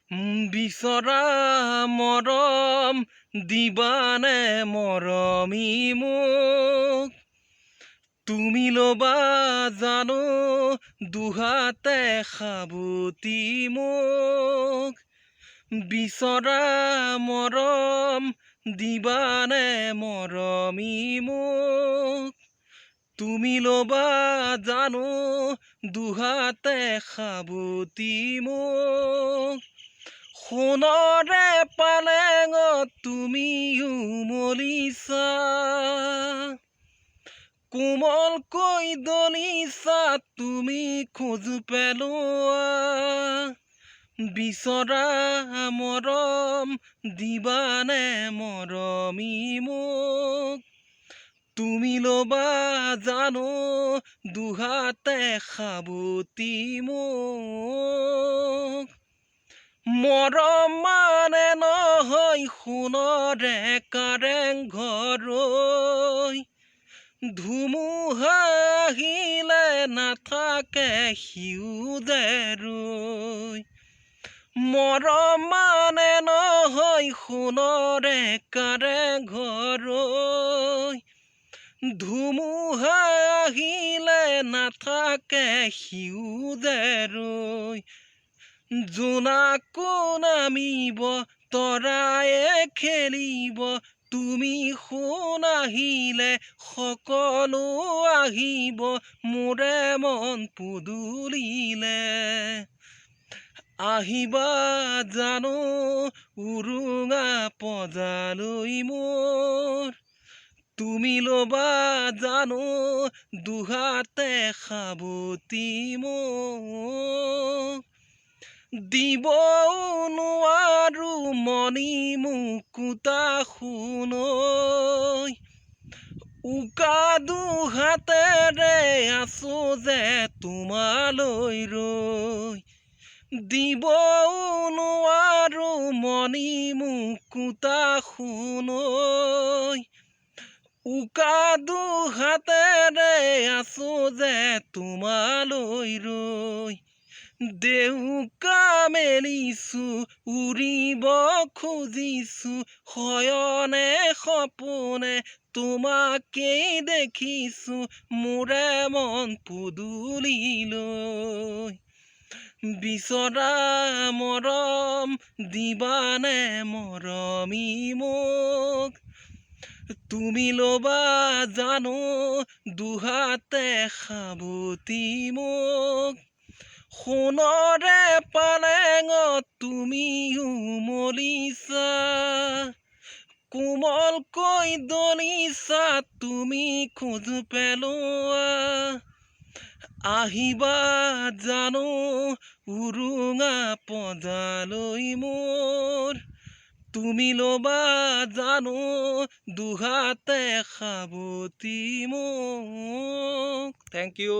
বিচৰা মৰম দিবানে মৰমী মোক তুমি ল'বা জানো দুহাতে সাবটি মোক বিচৰা মৰম দিবানে মৰমী মোক তুমি ল'বা জানো দুহাতে সাবটি মোক সোণৰে পালেঙত তুমি উমলিছা কোমলকৈ দলিছা তুমি খোজ পেলোৱা বিচৰা মৰম দিবানে মৰমী মোক তুমি ল'বা জানো দুহাতে সাবটি মোক মৰম মানে নহয় সোণৰে কাৰেং ঘৰৈ ধুমুহা আহিলে নাথাকে সিউজে ৰৈ মৰম মানে নহয় সোণৰে কাৰেং ঘৰৈ ধুমুহা আহিলে নাথাকে সিউজে ৰৈ জোনাকো নামিব তৰায়ে খেলিব তুমি সোণ আহিলে সকলো আহিব মোৰে মন পদূলিলে আহিবা জানো উৰুঙা পজালৈ মোৰ তুমি ল'বা জানো দুহাতে সাবটি মোক দিবও নোৱাৰো মণি মুকুতা সোণৈ উকা দুহাতেৰে আছো যে তোমালৈ ৰৈ দিবও নোৱাৰো মণি মুকুতা সোণৈ উকা দুহাতেৰে আছো যে তোমালৈ ৰৈ দেউকা মেলিছো উৰিব খুজিছো শয়নে সপোনে তোমাকেই দেখিছো মোৰে মন পদূলিলৈ বিচৰা মৰম দিবানে মৰমী মোক তুমি ল'বা জানো দুহাতে সাবটি মোক সোণৰে পালেঙত তুমি উমলিছা কোমলকৈ দলিছা তুমি খোজ পেলোৱা আহিবা জানো উৰুঙা পজালৈ মোৰ তুমি ল'বা জানো দুহাতে সাবটি মোক থেংক ইউ